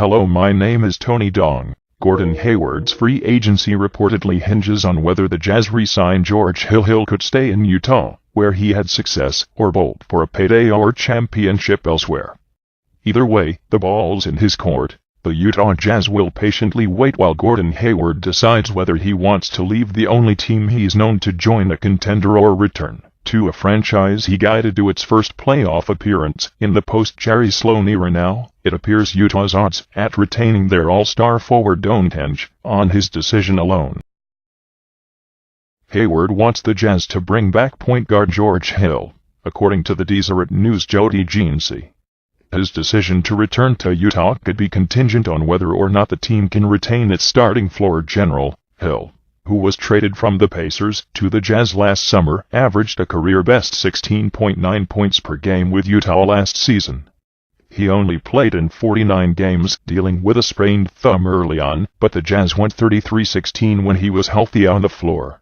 Hello, my name is Tony Dong. Gordon Hayward's free agency reportedly hinges on whether the Jazz re-sign George Hill. Hill could stay in Utah, where he had success, or bolt for a payday or championship elsewhere. Either way, the ball's in his court. The Utah Jazz will patiently wait while Gordon Hayward decides whether he wants to leave the only team he's known to join a contender or return to a franchise he guided to its first playoff appearance in the post-Jerry Sloan era. Now, it appears Utah's odds at retaining their all-star forward don't hinge on his decision alone. Hayward wants the Jazz to bring back point guard George Hill, according to the Deseret News Jody Genessy. His decision to return to Utah could be contingent on whether or not the team can retain its starting floor general. Hill, who was traded from the Pacers to the Jazz last summer, averaged a career-best 16.9 points per game with Utah last season. He only played in 49 games, dealing with a sprained thumb early on, but the Jazz went 33-16 when he was healthy on the floor.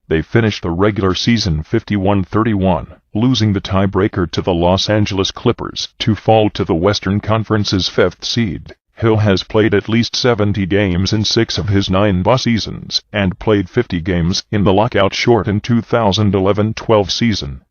They finished the regular season 51-31, losing the tiebreaker to the Los Angeles Clippers to fall to the Western Conference's 5th seed. Hill has played at least 70 games in 6 of his 9 seasons, and played 50 games in the lockout-shortened 2011-12 season.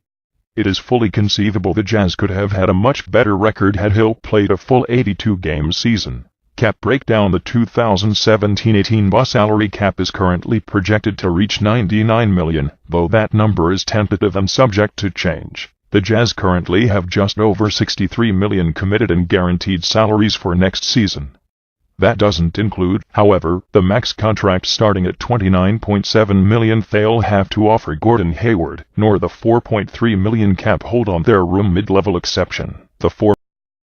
It is fully conceivable the Jazz could have had a much better record had Hill played a full 82-game season. Cap breakdown: the 2017-18 salary cap is currently projected to reach $99 million, though that number is tentative and subject to change. The Jazz currently have just over $63 million committed in guaranteed salaries for next season. That doesn't include, however, the max contract starting at $29.7 million they'll have to offer Gordon Hayward, nor the $4.3 million cap hold on their room mid-level exception, the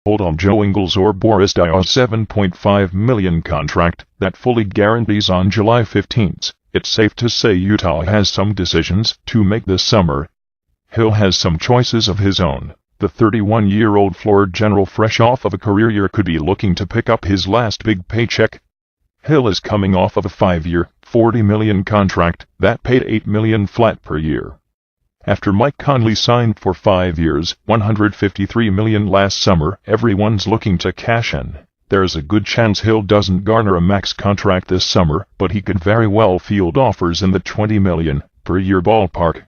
hold on Joe Ingles or Boris Diaw's $7.5 million contract that fully guarantees on July 15. It's safe to say Utah has some decisions to make this summer. Hill has some choices of his own. The 31-year-old floor general, fresh off of a career year, could be looking to pick up his last big paycheck. Hill is coming off of a 5-year, $40 million contract that paid $8 million flat per year. After Mike Conley signed for 5 years, $153 million last summer, everyone's looking to cash in. There's a good chance Hill doesn't garner a max contract this summer, but he could very well field offers in the $20 million per year ballpark.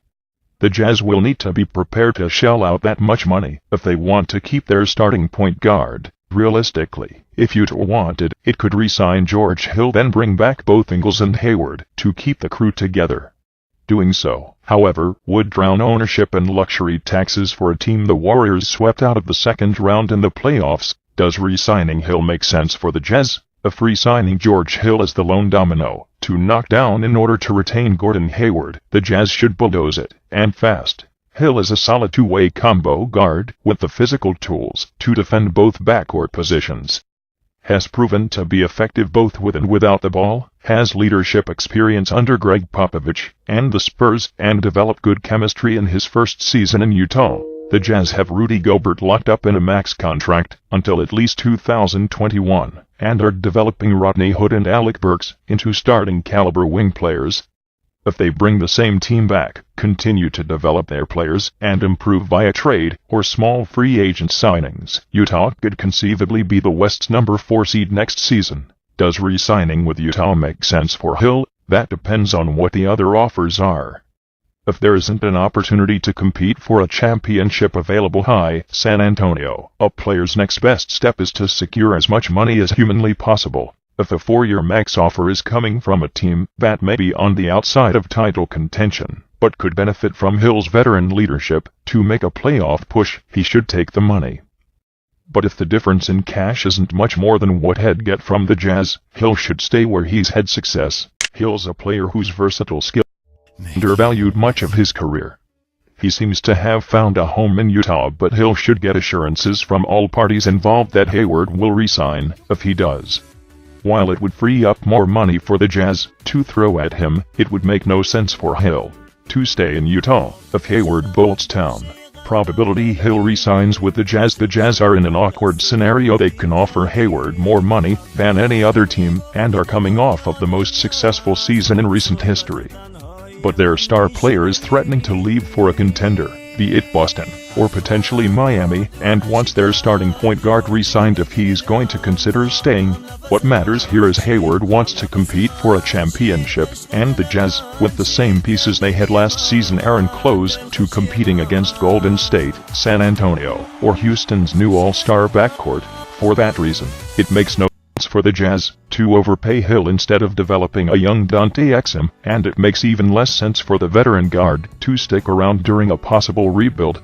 The Jazz will need to be prepared to shell out that much money if they want to keep their starting point guard. Realistically, if Utah wanted, it could re-sign George Hill, then bring back both Ingles and Hayward to keep the crew together. Doing so, however, would drown ownership and luxury taxes for a team the Warriors swept out of the second round in the playoffs. Does re-signing Hill make sense for the Jazz? If re-signing George Hill is the lone domino to knock down in order to retain Gordon Hayward, the Jazz should bulldoze it, and fast. Hill is a solid two-way combo guard with the physical tools to defend both backcourt positions. Has proven to be effective both with and without the ball, has leadership experience under Greg Popovich and the Spurs, and developed good chemistry in his first season in Utah. The Jazz have Rudy Gobert locked up in a max contract until at least 2021, and are developing Rodney Hood and Alec Burks into starting caliber wing players. If they bring the same team back, continue to develop their players, and improve via trade or small free agent signings, Utah could conceivably be the West's number 4 seed next season. Does re-signing with Utah make sense for Hill? That depends on what the other offers are. If there isn't an opportunity to compete for a championship available, San Antonio, a player's next best step is to secure as much money as humanly possible. If a 4-year max offer is coming from a team that may be on the outside of title contention, but could benefit from Hill's veteran leadership to make a playoff push, he should take the money. But if the difference in cash isn't much more than what he'd get from the Jazz, Hill should stay where he's had success. Hill's a player whose versatile skill undervalued much of his career. He seems to have found a home in Utah, but Hill should get assurances from all parties involved that Hayward will re-sign. If he does, while it would free up more money for the Jazz to throw at him, it would make no sense for Hill to stay in Utah. If Hayward bolts town, probability Hill re-signs with the Jazz. The Jazz are in an awkward scenario. They can offer Hayward more money than any other team, and are coming off of the most successful season in recent history. But their star player is threatening to leave for a contender. be it Boston, or potentially Miami, and wants their starting point guard re-signed if he's going to consider staying. What matters here is Hayward wants to compete for a championship, and the Jazz, with the same pieces they had last season, aren't close to competing against Golden State, San Antonio, or Houston's new all-star backcourt. For that reason, it makes no sense for the Jazz to overpay Hill instead of developing a young Dante Exum, and it makes even less sense for the veteran guard to stick around during a possible rebuild.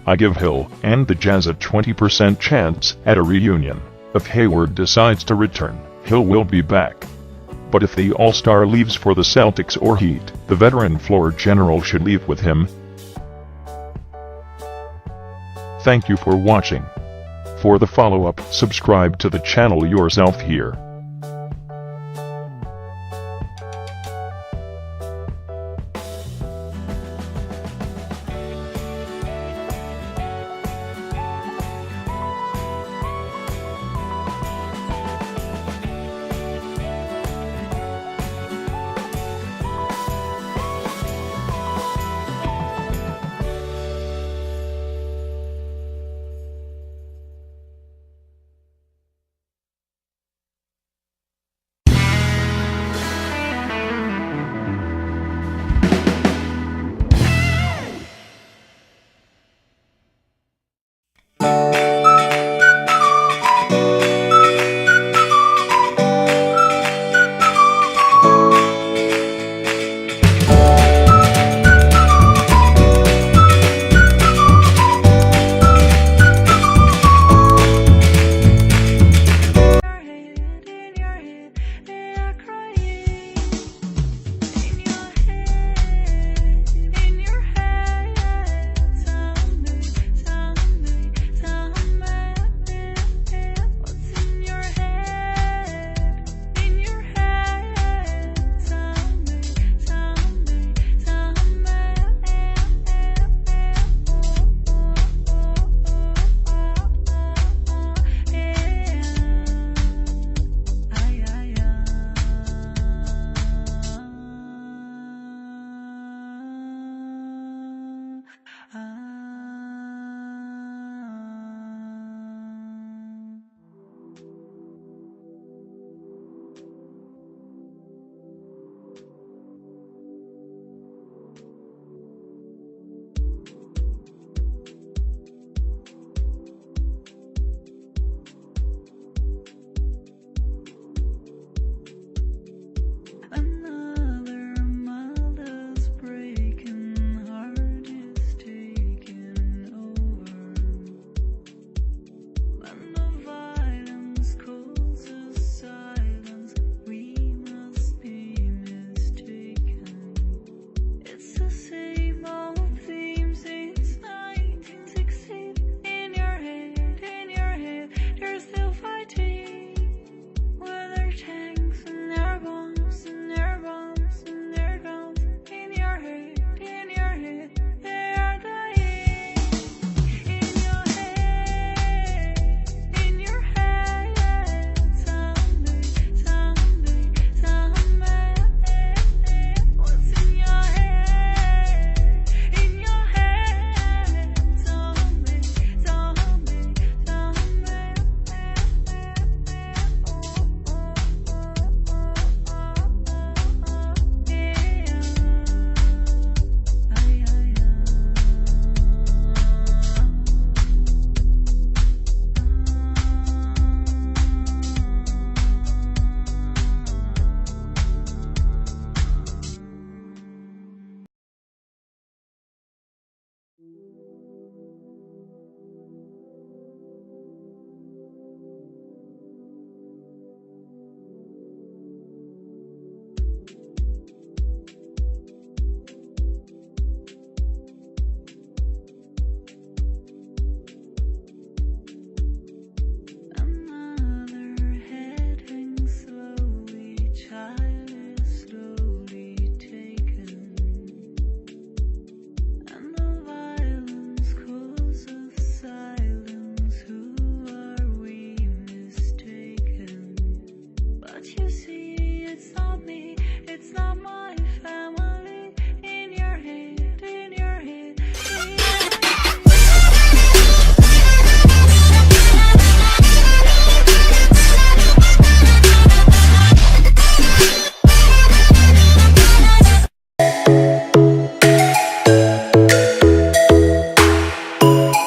I give Hill and the Jazz a 20% chance at a reunion. If Hayward decides to return, Hill will be back. But if the All-Star leaves for the Celtics or Heat, the veteran floor general should leave with him. Thank you for watching. For the follow-up, subscribe to the channel yourself here.